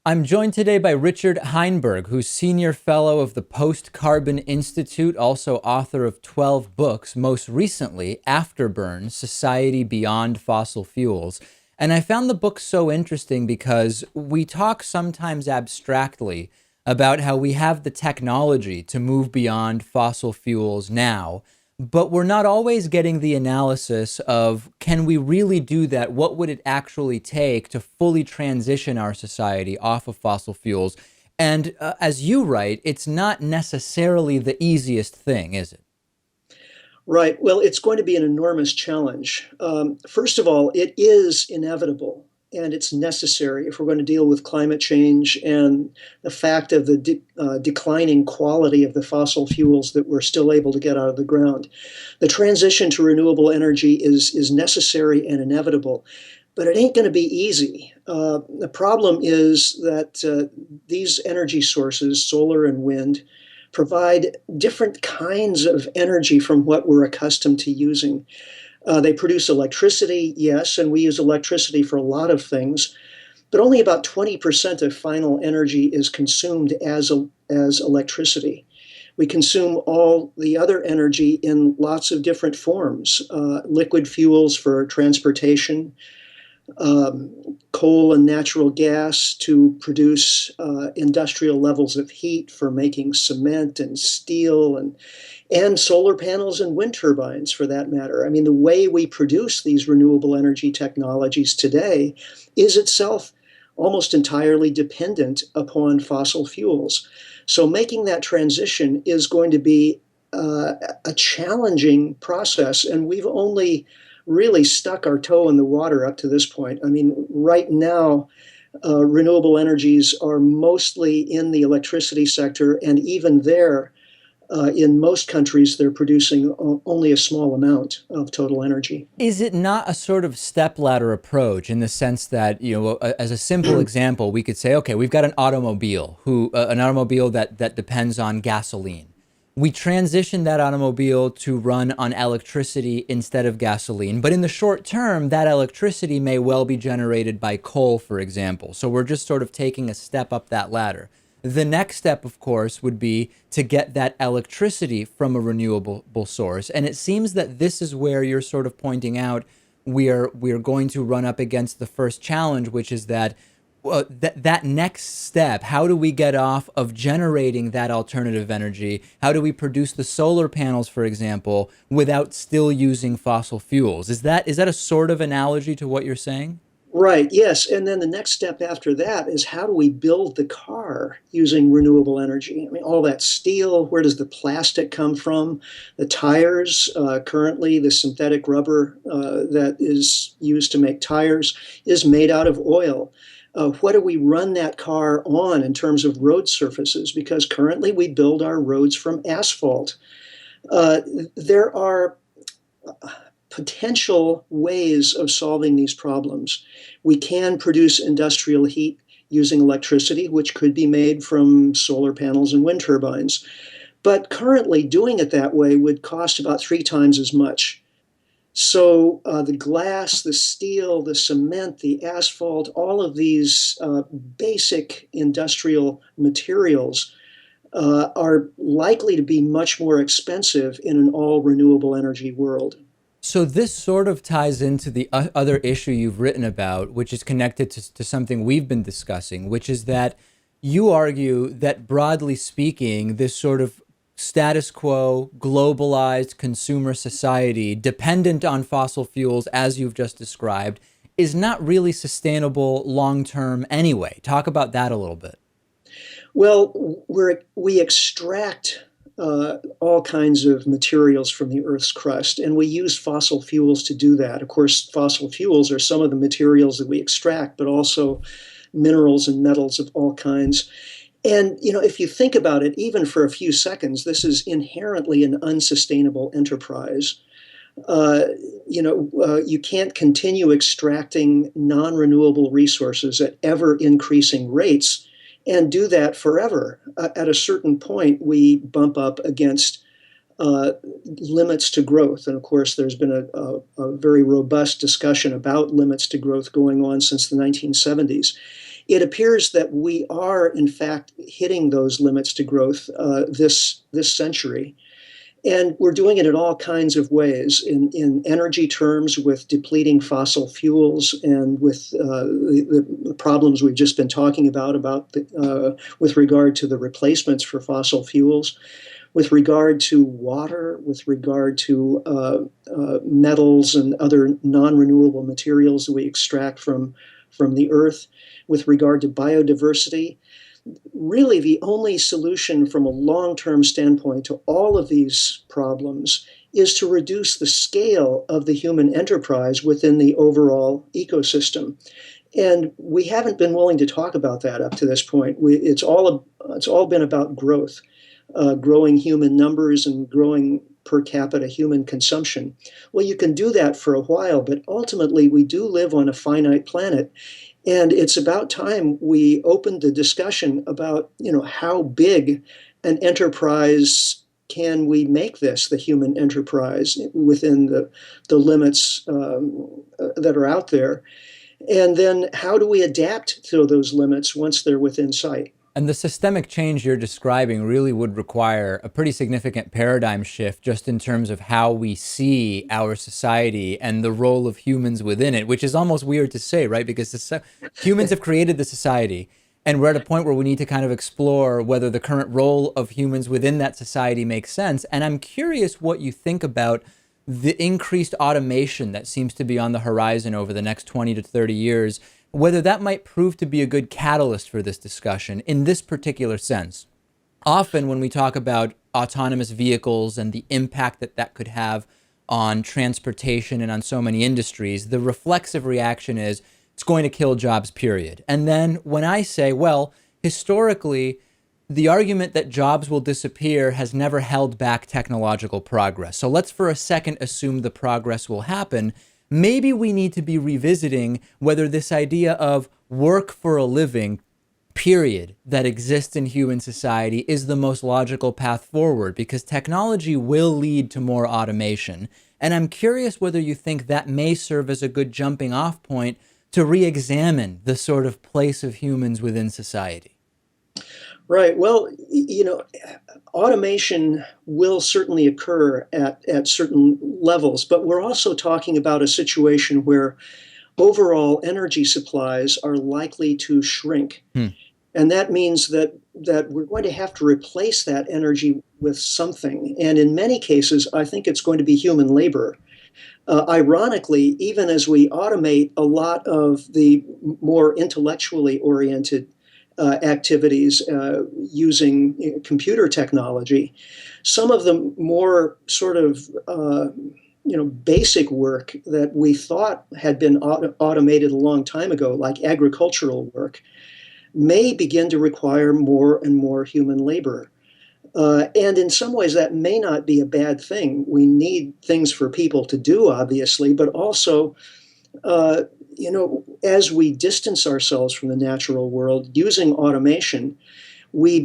I'm joined today by Richard Heinberg, who's Senior Fellow of the Post-Carbon Institute, also author of 12 books, most recently, Afterburn, Society Beyond Fossil Fuels. And I found the book so interesting because we talk sometimes abstractly about how we have the technology to move beyond fossil fuels now, but we're not always getting the analysis of, can we really do that? What would it actually take to fully transition our society off of fossil fuels? And as you write, it's not necessarily the easiest thing, is it? Right. Well, it's going to be an enormous challenge. First of all, it is inevitable and it's necessary if we're going to deal with climate change and the fact of the declining quality of the fossil fuels that we're still able to get out of the ground. The transition to renewable energy is necessary and inevitable, but it ain't going to be easy. The problem is that these energy sources, solar and wind, provide different kinds of energy from what we're accustomed to using. They produce electricity, yes, and we use electricity for a lot of things, but only about 20% of final energy is consumed as electricity. We consume all the other energy in lots of different forms, liquid fuels for transportation, coal and natural gas to produce industrial levels of heat for making cement and steel and solar panels and wind turbines for that matter. I mean, the way we produce these renewable energy technologies today is itself almost entirely dependent upon fossil fuels. So making that transition is going to be a challenging process, and we've only really stuck our toe in the water up to this point. I mean, right now, renewable energies are mostly in the electricity sector, and even there, in most countries, they're producing only a small amount of total energy. Is it not a sort of stepladder approach in the sense that, as a simple example, we could say, okay, we've got an automobile that depends on gasoline. We transition that automobile to run on electricity instead of gasoline. But in the short term, that electricity may well be generated by coal, for example. So we're just sort of taking a step up that ladder. The next step, of course, would be to get that electricity from a renewable source. And it seems that this is where you're sort of pointing out we're going to run up against the first challenge, which is that that next step. How do we get off of generating that alternative energy? How do we produce the solar panels, for example, without still using fossil fuels? Is that a sort of analogy to what you're saying? Right, yes. And then the next step after that is how do we build the car using renewable energy? I mean, all that steel, where does the plastic come from? The tires, currently, the synthetic rubber that is used to make tires is made out of oil. What do we run that car on in terms of road surfaces? Because currently we build our roads from asphalt. There are potential ways of solving these problems. We can produce industrial heat using electricity, which could be made from solar panels and wind turbines. But currently, doing it that way would cost about 3 times as much. So the glass, the steel, the cement, the asphalt, all of these basic industrial materials are likely to be much more expensive in an all renewable energy world. So this sort of ties into the other issue you've written about, which is connected to something we've been discussing, which is that you argue that broadly speaking, this sort of status quo, globalized consumer society dependent on fossil fuels, as you've just described, is not really sustainable long term anyway. Talk about that a little bit. Well, we extract all kinds of materials from the Earth's crust, and we use fossil fuels to do that. Of course, fossil fuels are some of the materials that we extract, but also minerals and metals of all kinds. And, if you think about it, even for a few seconds, this is inherently an unsustainable enterprise. You can't continue extracting non-renewable resources at ever increasing rates and do that forever. At a certain point, we bump up against limits to growth. And of course, there's been a very robust discussion about limits to growth going on since the 1970s. it appears that we are, in fact, hitting those limits to growth this century. And we're doing it in all kinds of ways, in energy terms with depleting fossil fuels and with the problems we've just been talking about with regard to the replacements for fossil fuels, with regard to water, with regard to metals and other non-renewable materials that we extract from the earth, with regard to biodiversity. Really, the only solution from a long-term standpoint to all of these problems is to reduce the scale of the human enterprise within the overall ecosystem. And we haven't been willing to talk about that up to this point. It's all been about growth, growing human numbers and growing per capita human consumption. Well, you can do that for a while, but ultimately we do live on a finite planet. And it's about time we opened the discussion about, how big an enterprise can we make this, the human enterprise, within the limits that are out there. And then how do we adapt to those limits once they're within sight? And the systemic change you're describing really would require a pretty significant paradigm shift just in terms of how we see our society and the role of humans within it, which is almost weird to say, right? Because humans have created the society, and we're at a point where we need to kind of explore whether the current role of humans within that society makes sense. And I'm curious what you think about the increased automation that seems to be on the horizon over the next 20 to 30 years, whether that might prove to be a good catalyst for this discussion in this particular sense. Often when we talk about autonomous vehicles and the impact that that could have on transportation and on so many industries, the reflexive reaction is it's going to kill jobs, period. And then when I say, well, historically, the argument that jobs will disappear has never held back technological progress. So let's for a second assume the progress will happen. Maybe we need to be revisiting whether this idea of work for a living, period, that exists in human society is the most logical path forward, because technology will lead to more automation. And I'm curious whether you think that may serve as a good jumping off point to re-examine the sort of place of humans within society. Right. Well, automation will certainly occur at certain levels, but we're also talking about a situation where overall energy supplies are likely to shrink. Hmm. And that means that we're going to have to replace that energy with something. And in many cases, I think it's going to be human labor. Ironically, even as we automate a lot of the more intellectually oriented activities using computer technology, some of the more sort of basic work that we thought had been automated a long time ago, like agricultural work, may begin to require more and more human labor. And in some ways, that may not be a bad thing. We need things for people to do, obviously, but also as we distance ourselves from the natural world using automation, we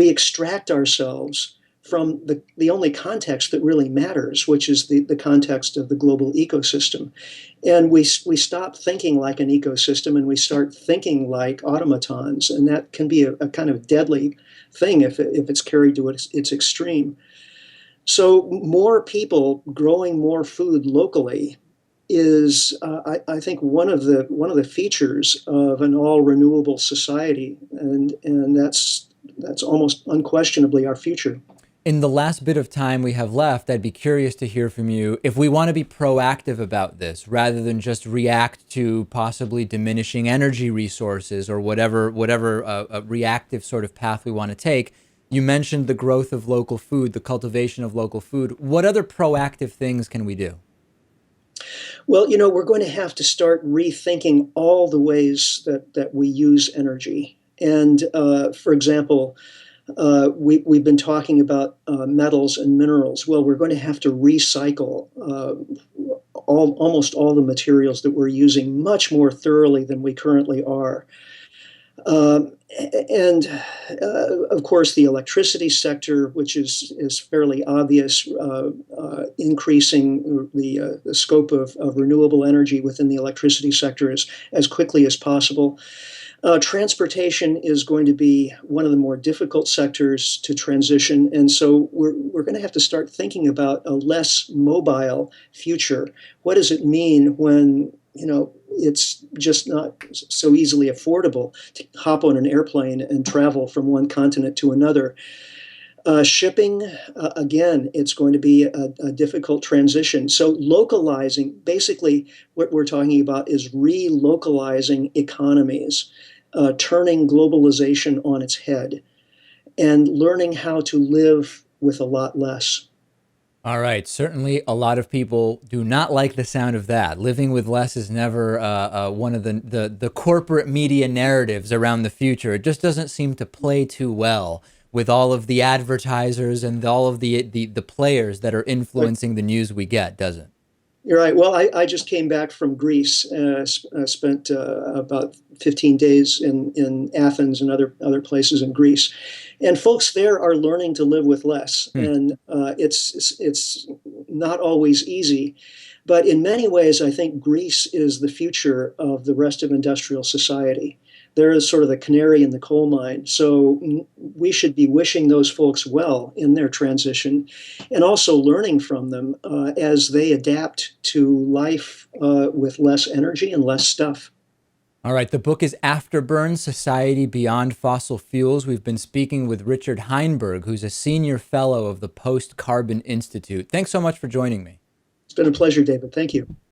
extract ourselves from the only context that really matters, which is the context of the global ecosystem. And we stop thinking like an ecosystem and we start thinking like automatons. And that can be a kind of deadly thing if it's carried to its extreme. So more people growing more food locally is, I think, one of the features of an all renewable society, and that's almost unquestionably our future. In the last bit of time we have left, I'd be curious to hear from you if we want to be proactive about this rather than just react to possibly diminishing energy resources or whatever reactive sort of path we want to take. You mentioned the growth of local food, the cultivation of local food. What other proactive things can we do? Well, we're going to have to start rethinking all the ways that we use energy. And for example, we've been talking about metals and minerals. Well, we're going to have to recycle almost all the materials that we're using much more thoroughly than we currently are. And of course, the electricity sector, which is fairly obvious, increasing the scope of renewable energy within the electricity sector as quickly as possible. Transportation is going to be one of the more difficult sectors to transition, and so we're going to have to start thinking about a less mobile future. What does it mean when it's just not so easily affordable to hop on an airplane and travel from one continent to another? Shipping, again, it's going to be a difficult transition. So, localizing, basically, what we're talking about is relocalizing economies, turning globalization on its head, and learning how to live with a lot less. All right. Certainly, a lot of people do not like the sound of that. Living with less is never one of the corporate media narratives around the future. It just doesn't seem to play too well with all of the advertisers and all of the players that are Right. influencing the news we get, does it? You're right. Well, I just came back from Greece. Spent about 15 days in Athens and other places in Greece, and folks there are learning to live with less, Hmm. and it's not always easy, but in many ways, I think Greece is the future of the rest of industrial society. There is sort of the canary in the coal mine. So we should be wishing those folks well in their transition and also learning from them as they adapt to life with less energy and less stuff. All right. The book is Afterburn: Society Beyond Fossil Fuels. We've been speaking with Richard Heinberg, who's a senior fellow of the Post Carbon Institute. Thanks so much for joining me. It's been a pleasure, David. Thank you.